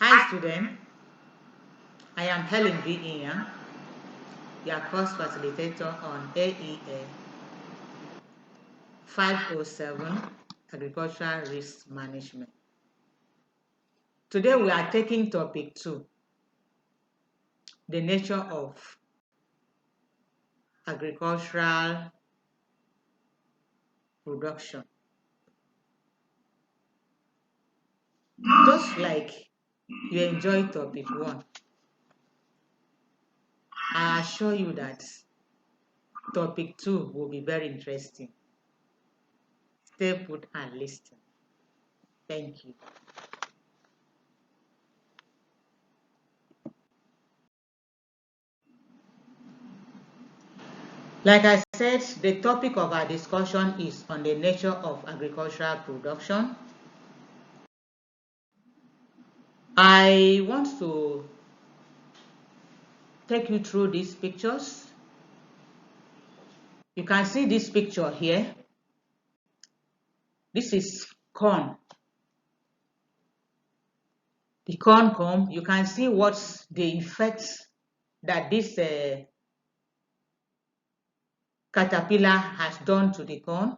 Hi student, I am Helen Inyang, your course facilitator on AEA 507 Agricultural Risk Management. Today we are taking topic 2, the nature of agricultural production. Just like you enjoy topic 1, I assure you that topic 2 will be very interesting. Stay put and listen. Thank you. Like I said, the topic of our discussion is on the nature of agricultural production. I want to take you through these pictures. You can see this picture here. This is corn. The corn comb. You can see what's the effects that this caterpillar has done to the corn.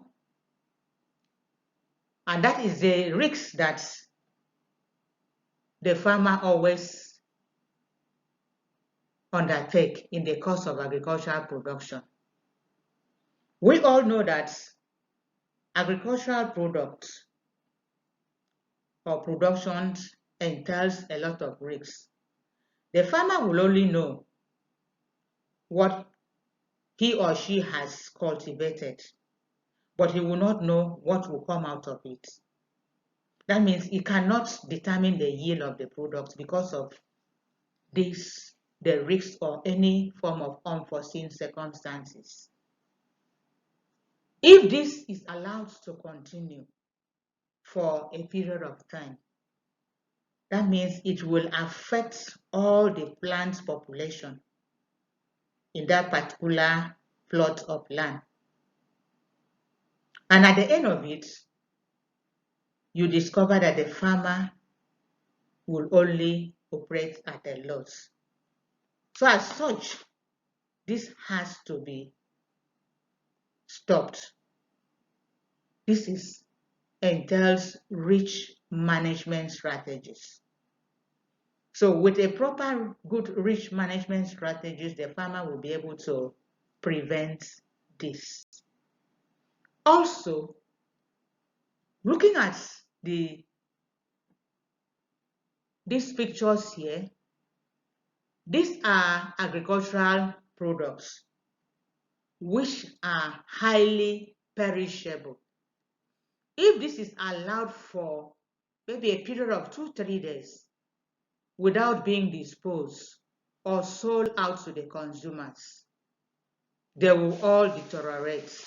And that is the risk that the farmer always undertake in the course of agricultural production. We all know that agricultural products or production entails a lot of risks. The farmer will only know what he or she has cultivated, but he will not know what will come out of it. That means he cannot determine the yield of the product because of this, the risk or any form of unforeseen circumstances. If this is allowed to continue for a period of time, that means it will affect all the plant population in that particular plot of land. And at the end of it, you discover that the farmer will only operate at a loss. So as such, this has to be stopped. This entails rich management strategies. So with a proper good rich management strategies, the farmer will be able to prevent this. Also, looking at these pictures here, these are agricultural products which are highly perishable. If this is allowed for maybe a period of 2-3 days without being disposed or sold out to the consumers, they will all deteriorate,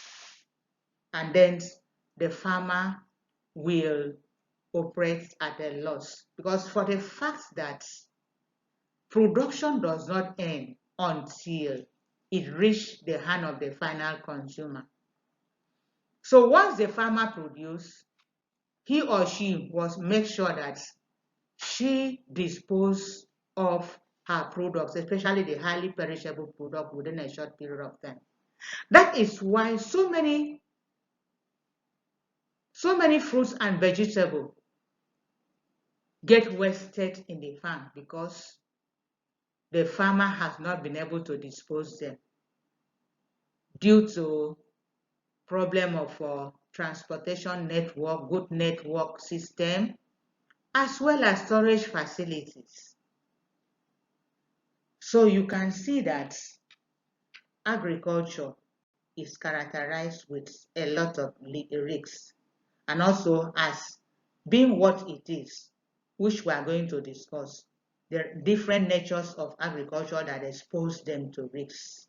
and then the farmer will operate at a loss, because for the fact that production does not end until it reaches the hand of the final consumer. So once the farmer produces, he or she must make sure that she disposes of her products, especially the highly perishable product, within a short period of time. That is why so many fruits and vegetables get wasted in the farm because the farmer has not been able to dispose them due to problem of transportation network, good network system, as well as storage facilities. So you can see that agriculture is characterized with a lot of risks, and also as being what it is, which we are going to discuss. There are different natures of agriculture that expose them to risks.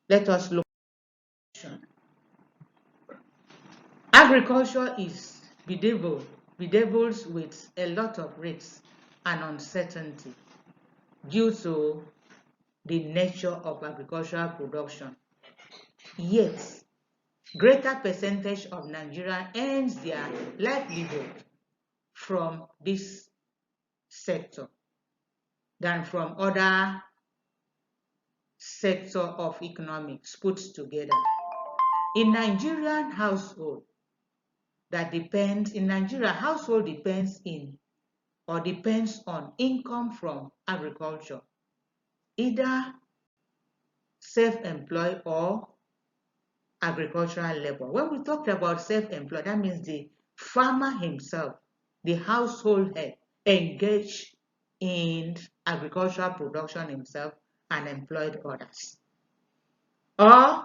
Let us look at agriculture is bedeviled with a lot of risks and uncertainty due to the nature of agricultural production. Yet, greater percentage of Nigeria earns their livelihood from this sector than from other sector of economics put together. In Nigerian household, in Nigeria, household depends on income from agriculture, either self-employed or agricultural labor. When we talk about self-employed, that means the farmer himself, the household head, engaged in agricultural production himself and employed others. Or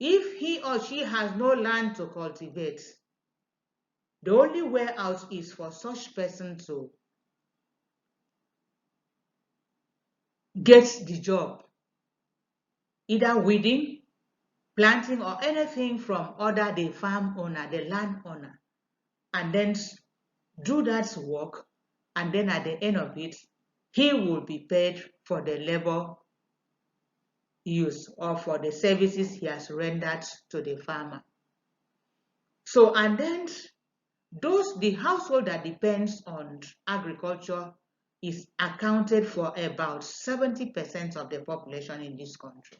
if he or she has no land to cultivate, the only way out is for such person to get the job, either weeding, planting, or anything from the farm owner, the land owner, and then do that work, and then at the end of it, he will be paid for the labor use or for the services he has rendered to the farmer. So, and then the household that depends on agriculture is accounted for about 70% of the population in this country.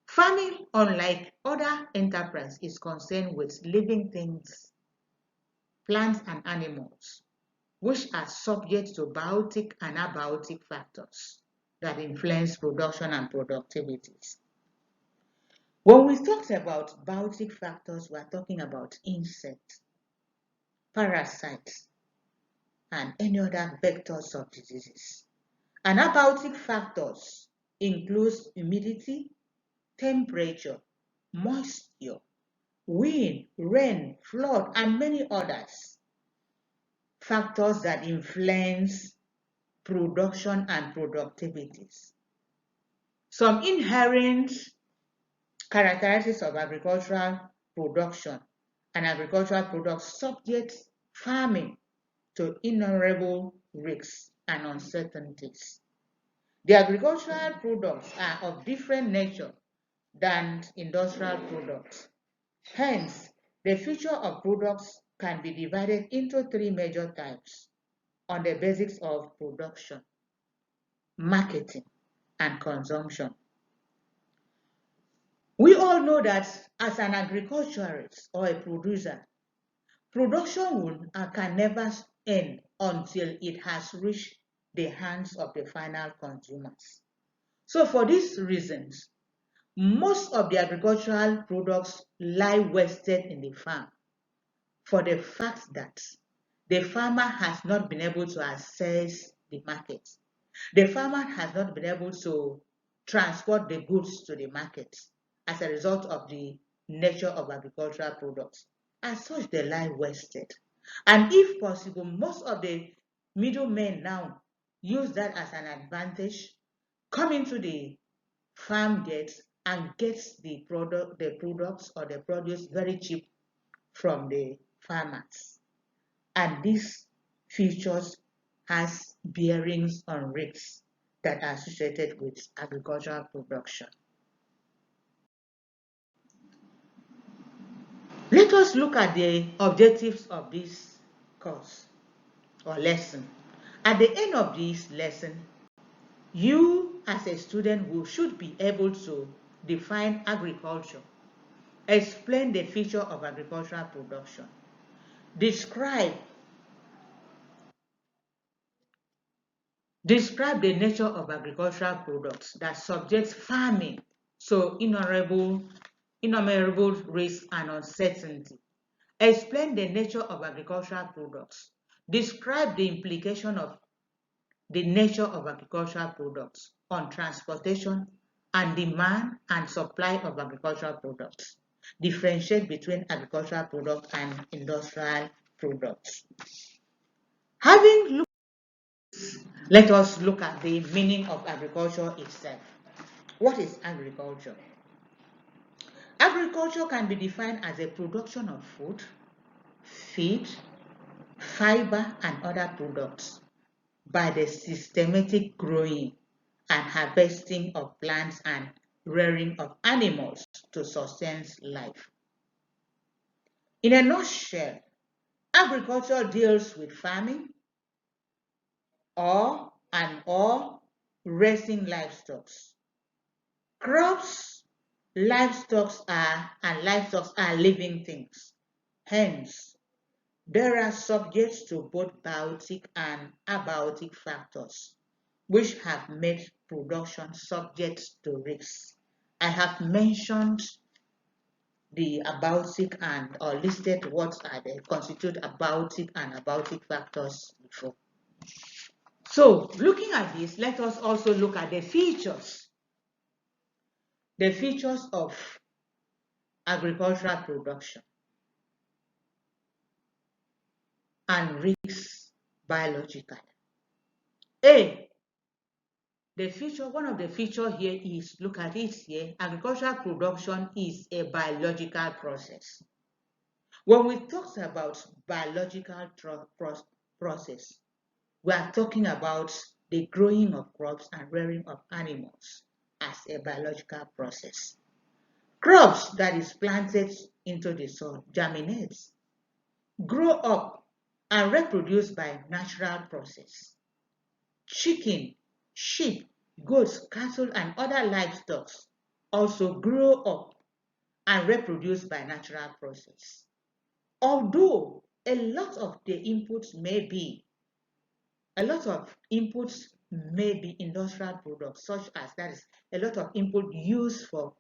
Farming, unlike other enterprises, is concerned with living things, plants and animals, which are subject to biotic and abiotic factors that influence production and productivities. When we talk about biotic factors, we are talking about insects, parasites, and any other vectors of diseases. And abiotic factors include humidity, temperature, moisture, wind, rain, flood, and many others. Factors that influence production and productivities. Some inherent characteristics of agricultural production and agricultural products subject farming to innumerable risks and uncertainties. The agricultural products are of different nature than industrial products. Hence, the future of products can be divided into three major types on the basis of production, marketing, and consumption. We all know that as an agriculturist or a producer, production can never end until it has reached the hands of the final consumers. So for these reasons, most of the agricultural products lie wasted in the farm for the fact that the farmer has not been able to access the market. The farmer has not been able to transport the goods to the market as a result of the nature of agricultural products. As such, they lie wasted. And if possible, most of the middlemen now use that as an advantage, come into the farm gates and get the products or the produce very cheap from the farmers. And this features has bearings on risks that are associated with agricultural production. Let us look at the objectives of this course or lesson. At the end of this lesson, you as a student should be able to define agriculture, explain the feature of agricultural production, describe the nature of agricultural products that subject farming to innumerable risks and uncertainty. Explain the nature of agricultural products. Describe the implication of the nature of agricultural products on transportation and demand and supply of agricultural products. Differentiate between agricultural products and industrial products. Having looked, let us look at the meaning of agriculture itself. What is agriculture? Agriculture can be defined as a production of food, feed, fiber, and other products by the systematic growing and harvesting of plants and rearing of animals to sustain life. In a nutshell, agriculture deals with farming, or raising livestock. Crops, livestock are living things. Hence, they are subject to both biotic and abiotic factors, which have made production subject to risks. I have mentioned the abiotic and or listed what are the constitute abiotic and abiotic factors before. So, looking at this, let us also look at the features of agricultural production and risks biologically. One of the features here is, look at it here, agricultural production is a biological process. When we talk about biological process, we are talking about the growing of crops and rearing of animals as a biological process. Crops that is planted into the soil germinates, grow up, and reproduce by natural process. Chicken, sheep, goats, cattle, and other livestock also grow up and reproduce by natural process. Although a lot of inputs may be industrial products, such as that is a lot of input used for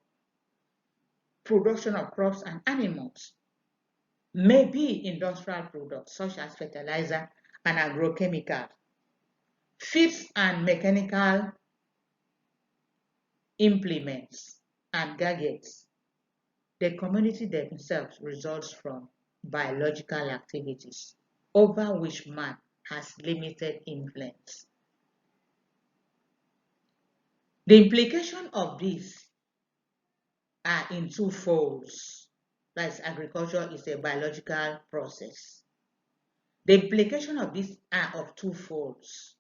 production of crops and animals, may be industrial products such as fertilizer and agrochemical, feeds and mechanical implements and gadgets. The community themselves results from biological activities over which man has limited influence. The implication of this are in two folds. That is, agriculture is a biological process. The implication of this are of two folds.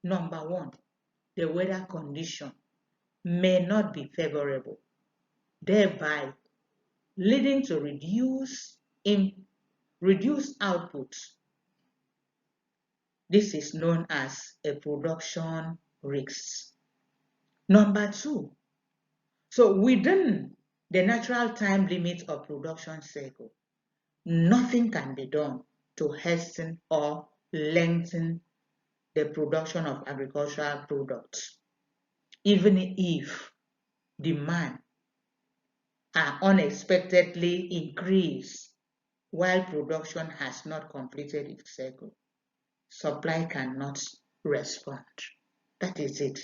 Number one, the weather condition may not be favorable, thereby leading to reduced output. This is known as a production risk. Number two, so within the natural time limit of production cycle, nothing can be done to hasten or lengthen the production of agricultural products, even if demand are unexpectedly increased while production has not completed its cycle. Supply cannot respond. That is it.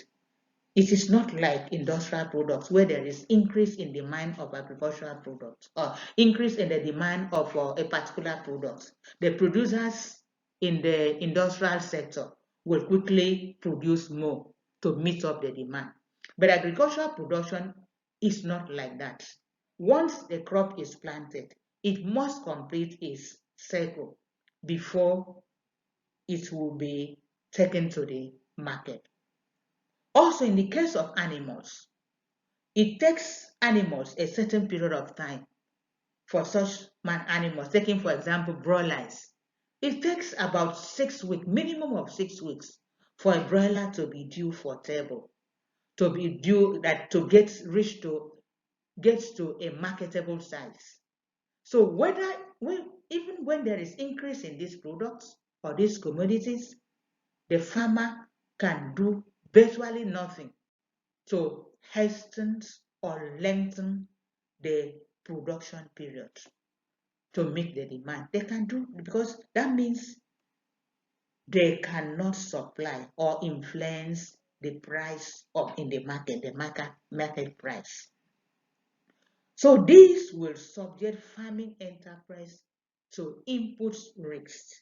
It is not like industrial products where there is increase in demand of agricultural products or increase in the demand of a particular product. The producers in the industrial sector will quickly produce more to meet up the demand. But agricultural production is not like that. Once the crop is planted, it must complete its cycle before it will be taken to the market. Also, in the case of animals, it takes animals a certain period of time for such animals, taking for example broilers. It takes about 6 weeks, minimum of 6 weeks, for a broiler to be due for table, to be due that to get to a marketable size. So even when there is increase in these products or these commodities, the farmer can do virtually nothing to hasten or lengthen the production period to meet the demand. They can do, because that means they cannot supply or influence the price in the market price. So this will subject farming enterprise to input risks.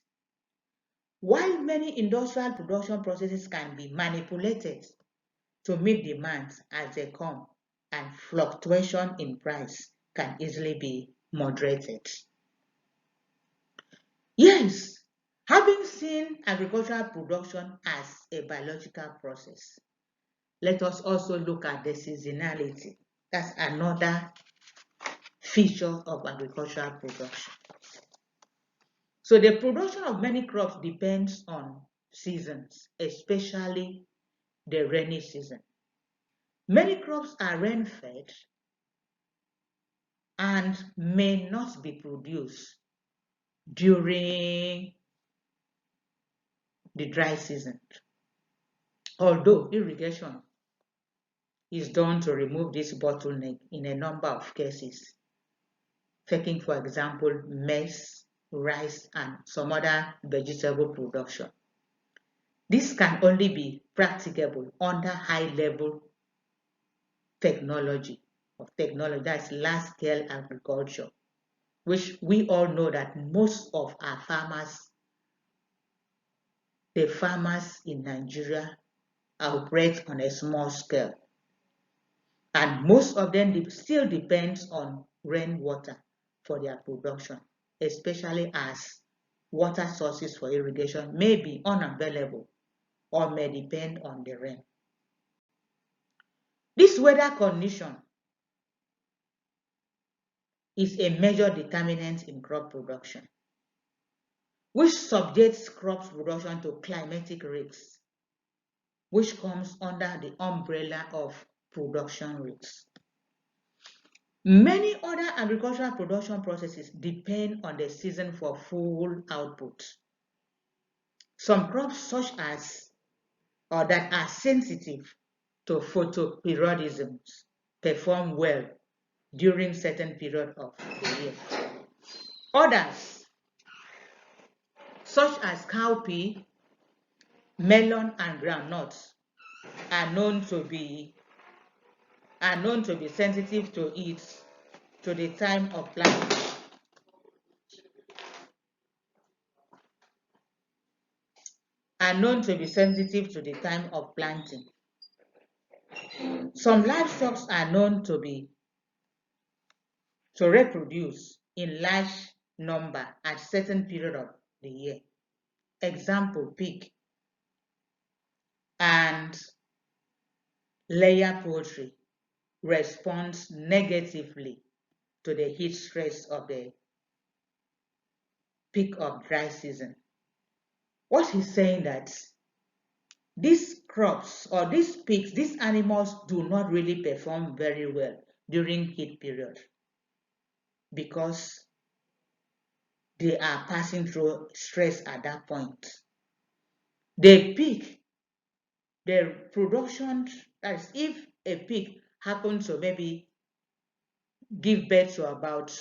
While many industrial production processes can be manipulated to meet demands as they come, and fluctuation in price can easily be moderated. Yes, having seen agricultural production as a biological process, let us also look at the seasonality. That's another feature of agricultural production. So the production of many crops depends on seasons, especially the rainy season. Many crops are rain-fed and may not be produced during the dry season, although irrigation is done to remove this bottleneck in a number of cases, taking for example maize, rice, and some other vegetable production. This can only be practicable under high-level technology, that's large-scale agriculture, which we all know that most of our farmers, the farmers in Nigeria, operate on a small scale. And most of them still depends on rainwater for their production, especially as water sources for irrigation may be unavailable or may depend on the rain. This weather condition is a major determinant in crop production, which subjects crop production to climatic risks, which comes under the umbrella of production risks. Many other agricultural production processes depend on the season for full output. Some crops such as or that are sensitive to photoperiodism perform well during certain period of the year. Others, such as cowpea, melon, and groundnuts, are known to be sensitive to it to the time of planting. Some livestock are known to reproduce in large number at certain period of the year. Example, pig and layer poultry responds negatively to the heat stress of the peak of dry season. What he's saying that these crops or these pigs, these animals do not really perform very well during heat period because they are passing through stress at that point. The pig, the production, that is, if a pig happens to maybe give birth to about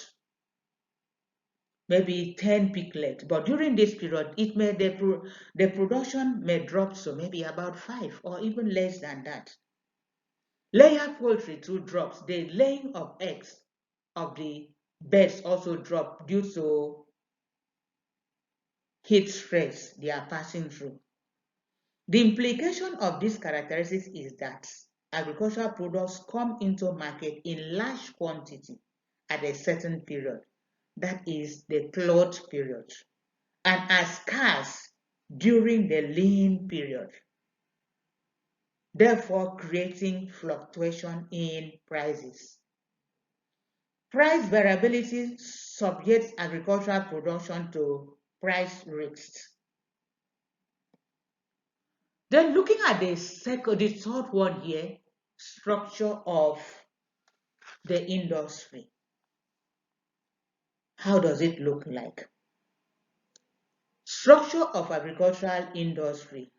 maybe 10 piglets, but during this period, the production may drop to maybe about 5 or even less than that. Layer poultry too drops. The laying of eggs of the birds also drop due to heat stress they are passing through. The implication of these characteristics is that agricultural products come into market in large quantity at a certain period, that is the cloth period, and are scarce during the lean period, therefore creating fluctuation in prices. Price variability subjects agricultural production to price risks. Then looking at the third one here, structure of the industry. How does it look like? Structure of agricultural industry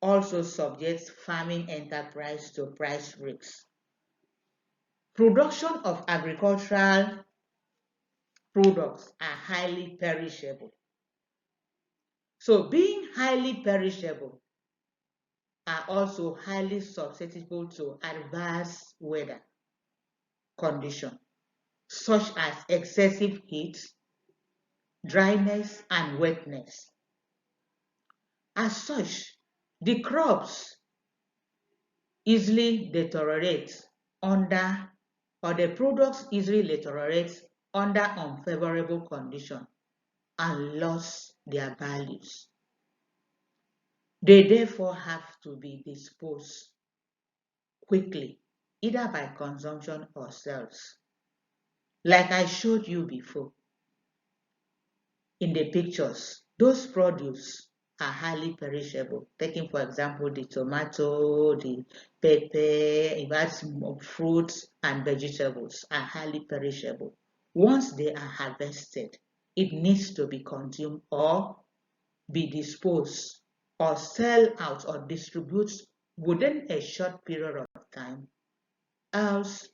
also subjects farming enterprise to price risks. Production of agricultural products are highly perishable. So being highly perishable are also highly susceptible to adverse weather conditions, such as excessive heat, dryness, and wetness. As such, the crops easily deteriorate under, or the products easily deteriorate under unfavorable conditions and lose their values. They therefore have to be disposed quickly, either by consumption or sales. Like I showed you before in the pictures, those produce are highly perishable. Taking, for example, the tomato, the pepper, even fruits and vegetables are highly perishable. Once they are harvested, it needs to be consumed or be disposed or sell out or distribute within a short period of time, else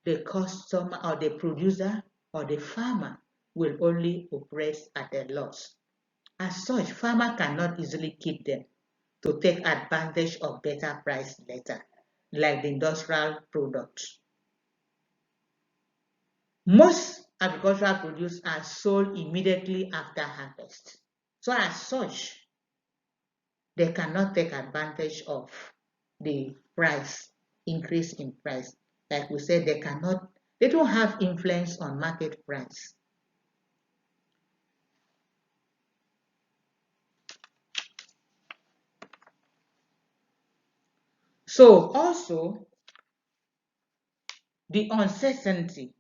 the customer or the producer or the farmer will only operate at a loss. As such, farmer cannot easily keep them to take advantage of better price later, like the industrial products. Most agricultural produce are sold immediately after harvest. So as such, they cannot take advantage of the price, increase in price. Like we said, they don't have influence on market price. So also, the uncertainty.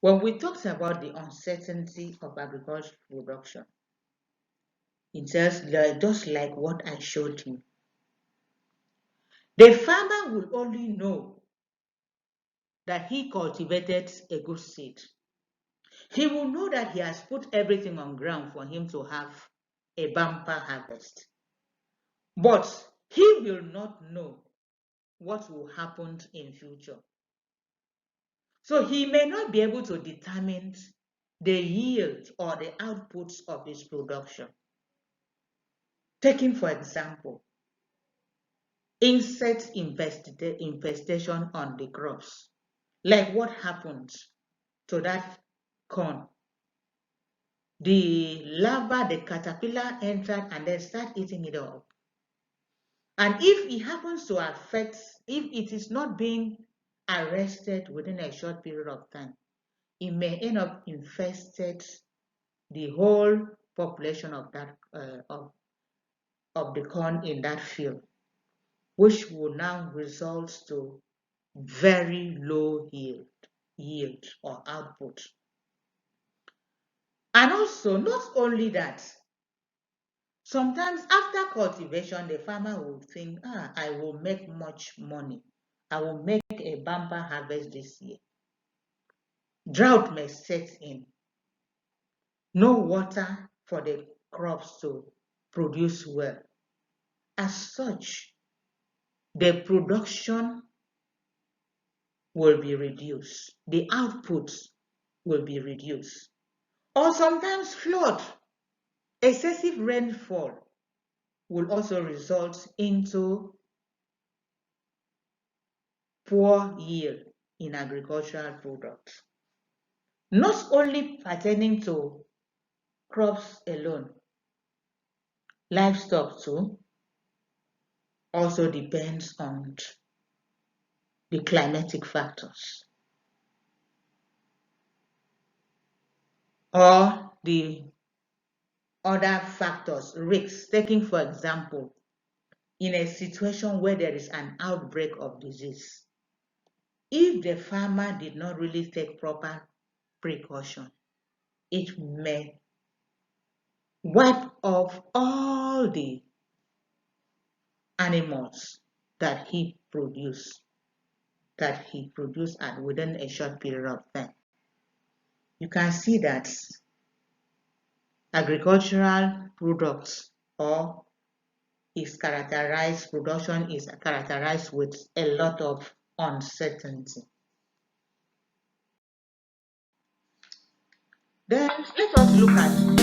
When we talked about the uncertainty of agricultural production, it's just like what I showed you. The farmer will only know that he cultivated a good seed. He will know that he has put everything on ground for him to have a bumper harvest. But he will not know what will happen in future. So he may not be able to determine the yield or the outputs of his production. Taking, for example, insect infestation on the crops. Like what happens to that corn? The larva, the caterpillar entered and then start eating it up. And if it happens to affect, if it is not being arrested within a short period of time, it may end up infested the whole population of that of the corn in that field, which will now result to very low yield or output. And also, not only that, sometimes after cultivation, the farmer will think, I will make much money. I will make a bumper harvest this year. Drought may set in. No water for the crops to produce well. As such, the production will be reduced. The output will be reduced. Or sometimes flood, excessive rainfall will also result into poor yield in agricultural products. Not only pertaining to crops alone, livestock too also depends on the climatic factors or the other factors, risks. Taking, for example, in a situation where there is an outbreak of disease, if the farmer did not really take proper precaution, it may wipe off all the animals that he produced and within a short period of time. You can see that agricultural products production is characterized with a lot of uncertainty. Then let us look at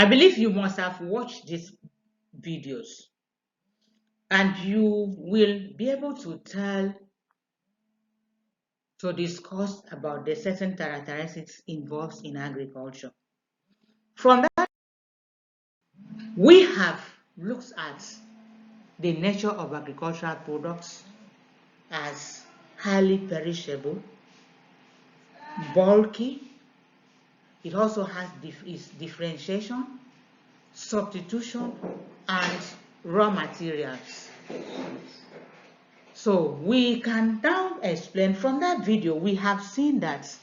I believe you must have watched these videos and you will be able to discuss about the certain characteristics involved in agriculture. From that, we have looked at the nature of agricultural products as highly perishable, bulky. It also has its differentiation, substitution, and raw materials. So we can now explain from that video. We have seen that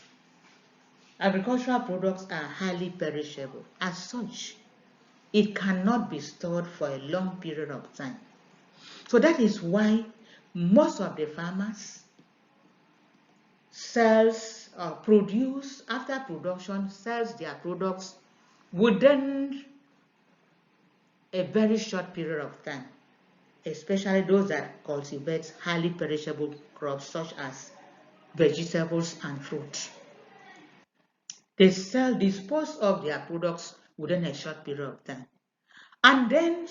agricultural products are highly perishable. As such, it cannot be stored for a long period of time. So that is why most of the farmers produce, after production, sells their products within a very short period of time, especially those that cultivate highly perishable crops such as vegetables and fruit. They dispose of their products within a short period of time. And then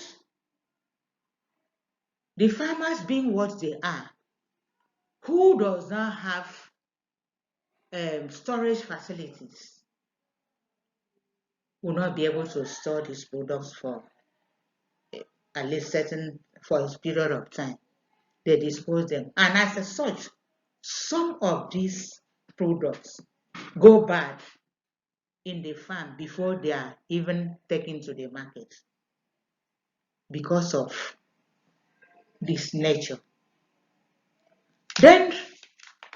the farmers, being what they are, who does not have storage facilities, will not be able to store these products for at least for a period of time. They dispose them. And as such, some of these products go bad in the farm before they are even taken to the market because of this nature. Then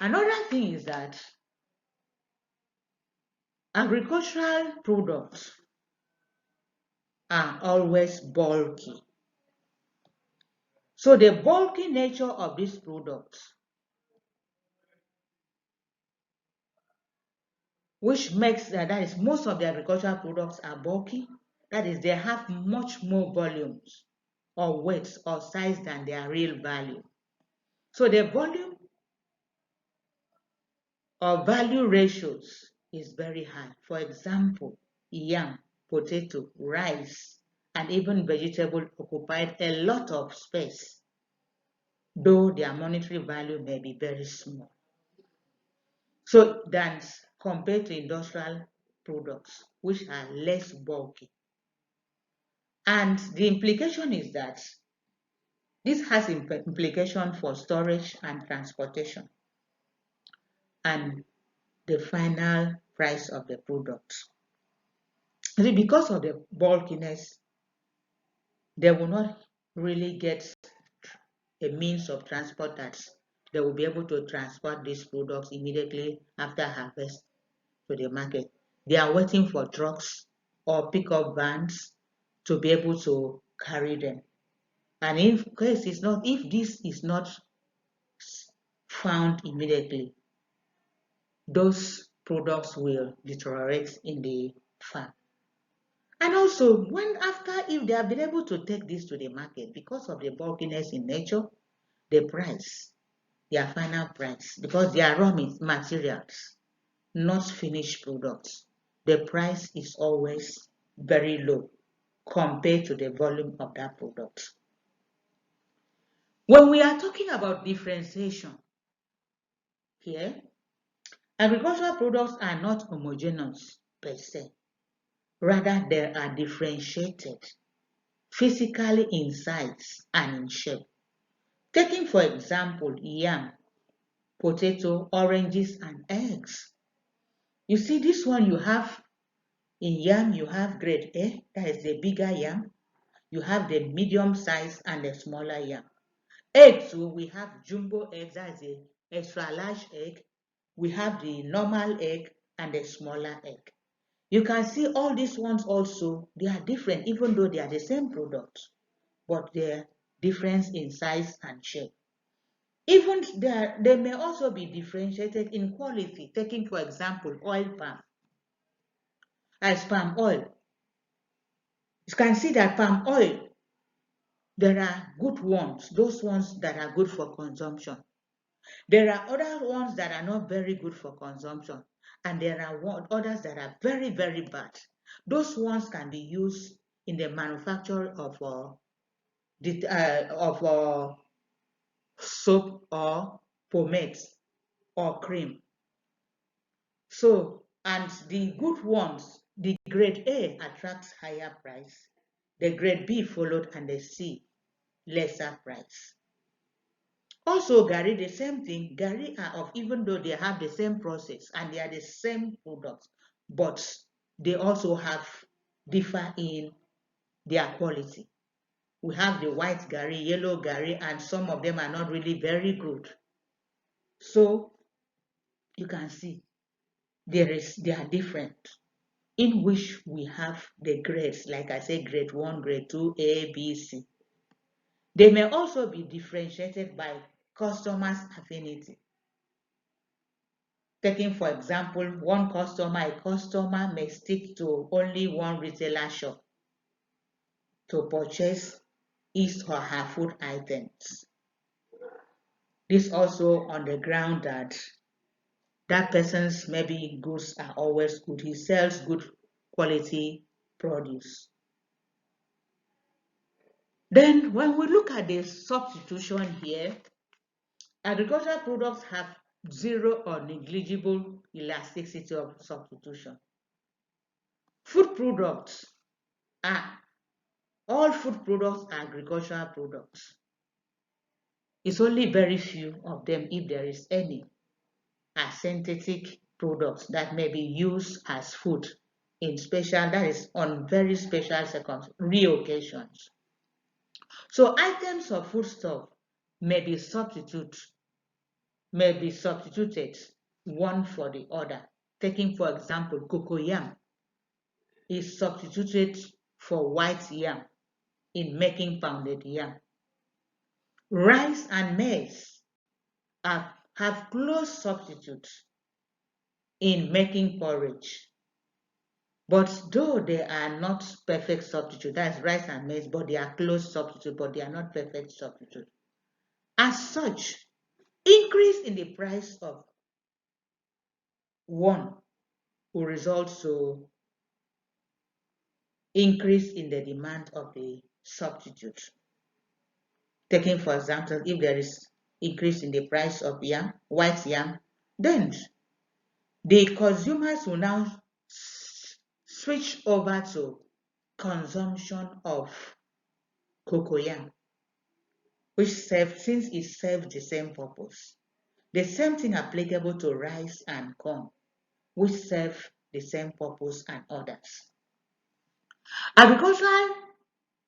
another thing is that agricultural products are always bulky. So the bulky nature of these products, which makes that is most of the agricultural products are bulky, that is, they have much more volumes or weights or size than their real value. So the volume or value ratios is very high. For example, yam, potato, rice, and even vegetable occupied a lot of space, though their monetary value may be very small. So that's compared to industrial products, which are less bulky. And the implication is that this has implication for storage and transportation and the final price of the product. Because of the bulkiness, they will not really get a means of transport that they will be able to transport these products immediately after harvest to the market. They are waiting for trucks or pickup vans to be able to carry them. And if this is not found immediately, those products will deteriorate in the farm. And also, if they have been able to take this to the market, because of the bulkiness in nature, the price, their final price, because they are raw materials, not finished products, the price is always very low compared to the volume of that product. When we are talking about differentiation here, agricultural products are not homogeneous per se. Rather, they are differentiated physically in size and in shape. Taking, for example, yam, potato, oranges, and eggs. You see, this one you have in yam, you have grade A, that is the bigger yam. You have the medium size and the smaller yam. Eggs, so we have jumbo eggs, that is the extra large egg. We have the normal egg and the smaller egg. You can see all these ones also, they are different even though they are the same product, but they're different in size and shape. Even they may also be differentiated in quality. Taking, for example, oil palm. As palm oil, you can see that palm oil, there are good ones, those ones that are good for consumption. There are other ones that are not very good for consumption, and there are others that are very, very bad. Those ones can be used in the manufacture of soap or pomades or cream. So, and the good ones, the grade A attracts higher price, the grade B followed, and the C lesser price. Also, Gary, the same thing. Gary are of, even though they have the same process and they are the same products, but they also have differ in their quality. We have the white Gary, yellow Gary, and some of them are not really very good. So you can see they are different, in which we have the grades, like I said, grade 1, grade 2, A, B, C. They may also be differentiated by customers' affinity. Taking, for example, one customer, a customer may stick to only one retailer shop to purchase his or her food items. This also on the ground that that person's maybe goods are always good. He sells good quality produce. Then when we look at the substitution here, agricultural products have zero or negligible elasticity of substitution. Food products are, all food products are agricultural products. It's only very few of them, if there is any, are synthetic products that may be used as food in special, that is on very special rare occasions. So items of foodstuff may be substituted one for the other. Taking, for example, cocoyam is substituted for white yam in making pounded yam. Rice and maize have close substitutes in making porridge. But though they are not perfect substitute, that's rice and maize, but they are close substitute, but they are not perfect substitute. As such, increase in the price of one will result to increase in the demand of the substitute. Taking, for example, if there is increase in the price of yam, white yam, then the consumers will now switch over to consumption of cocoyam, which since it serves the same purpose. The same thing applicable to rice and corn, which serve the same purpose and others. Agricultural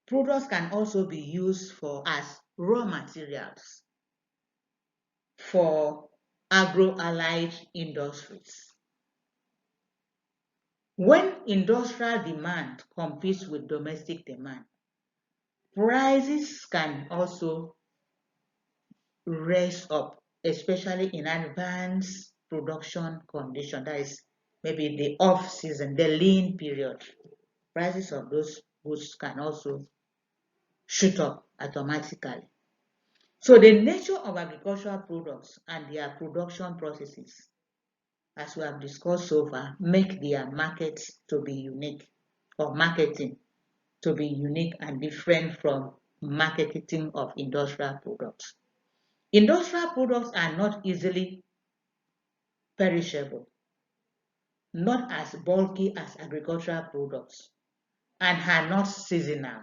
products can also be used as raw materials for agro-allied industries. When industrial demand competes with domestic demand, prices can also raise up, especially in advanced production condition, that is maybe the off-season, the lean period. Prices of those goods can also shoot up automatically. So the nature of agricultural products and their production processes, as we have discussed so far, make their markets to be unique, or marketing to be unique and different from marketing of industrial products. Industrial products are not easily perishable, not as bulky as agricultural products, and are not seasonal.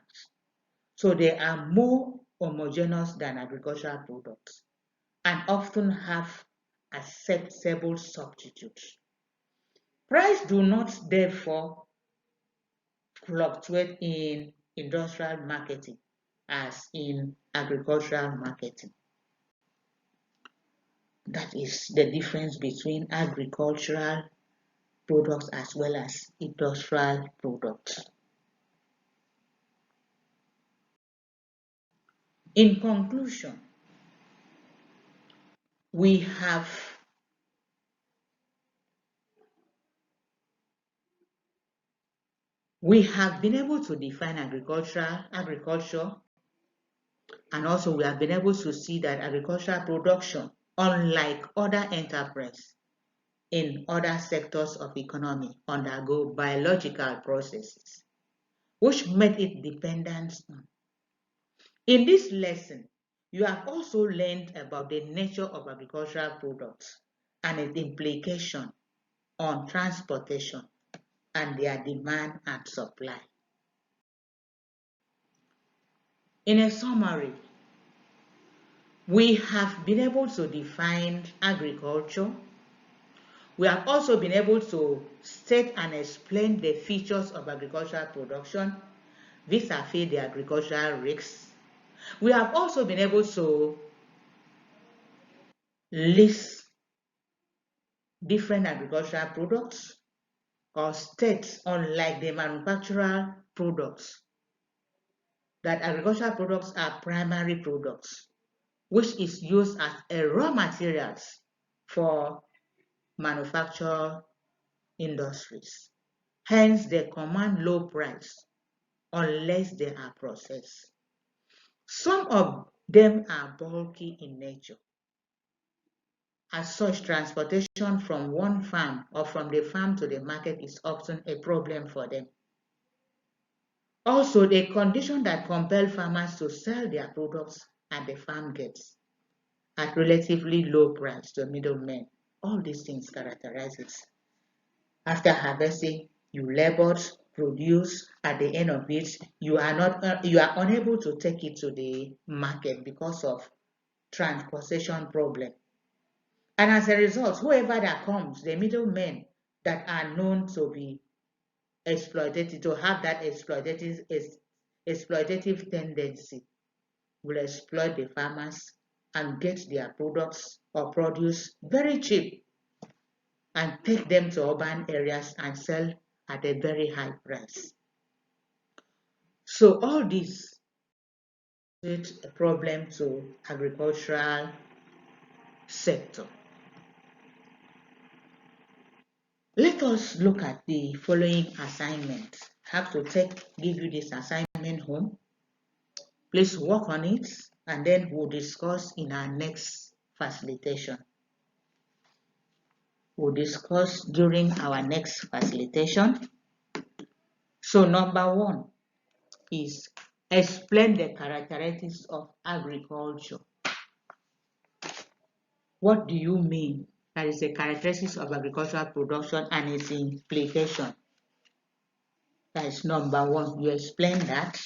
So they are more homogeneous than agricultural products and often have acceptable substitutes. Price do not therefore fluctuate in industrial marketing as in agricultural marketing. That is the difference between agricultural products as well as industrial products. In conclusion, we have been able to define agriculture, and also we have been able to see that agricultural production, unlike other enterprises, in other sectors of economy undergo biological processes, which made it dependent on. In this lesson, you have also learned about the nature of agricultural products and its implication on transportation and their demand and supply. In a summary, we have been able to define agriculture. We have also been able to state and explain the features of agricultural production vis-a-vis the agricultural risks. We have also been able to list different agricultural products or state, unlike the manufacturer products, that agricultural products are primary products, which is used as a raw materials for manufacture industries. Hence, they command low price unless they are processed. Some of them are bulky in nature. As such, transportation from one farm or from the farm to the market is often a problem for them. Also, the condition that compel farmers to sell their products at the farm gates at relatively low price to middlemen. All these things characterize it. After harvesting, you labored, produce. At the end of it, you are unable to take it to the market because of transportation problem. And as a result, whoever that comes, the middlemen that are known to be exploitative, to have that exploitative tendency, will exploit the farmers and get their products or produce very cheap and take them to urban areas and sell at a very high price. So all this is a problem to agricultural sector. Let us look at the following assignment. Have to give you this assignment home. Please work on it, and then we'll discuss in our next facilitation. We'll discuss during our next facilitation. So number 1 is explain the characteristics of agriculture. What do you mean? That is the characteristics of agricultural production and its implication. That is number 1. You explain that,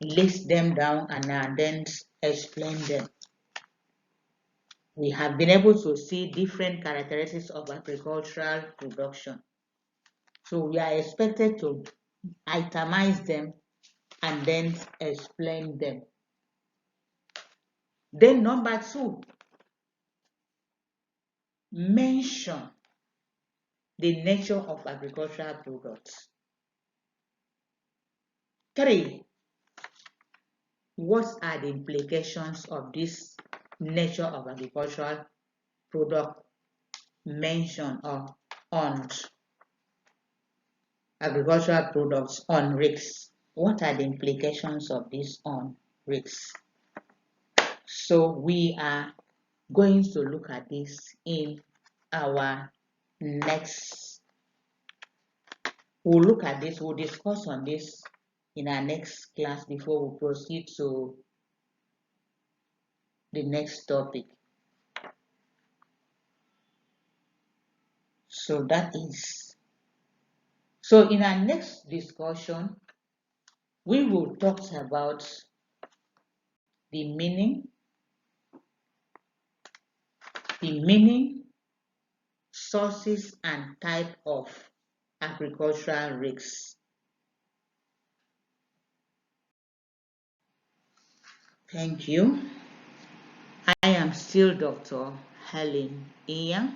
list them down, and then explain them. We have been able to see different characteristics of agricultural production. So we are expected to itemize them and then explain them. Then number 2, mention the nature of agricultural products. 3, what are the implications of this nature of agricultural product mentioned on agricultural products on risks? What are the implications of this on risks? So we are going to look at this in our next. We'll look at this, we'll discuss on this in our next class before we proceed to the next topic. So that is. So in our next discussion, we will talk about the meaning, sources, and type of agricultural risks. Thank you. I am still Dr. Helen Inyang.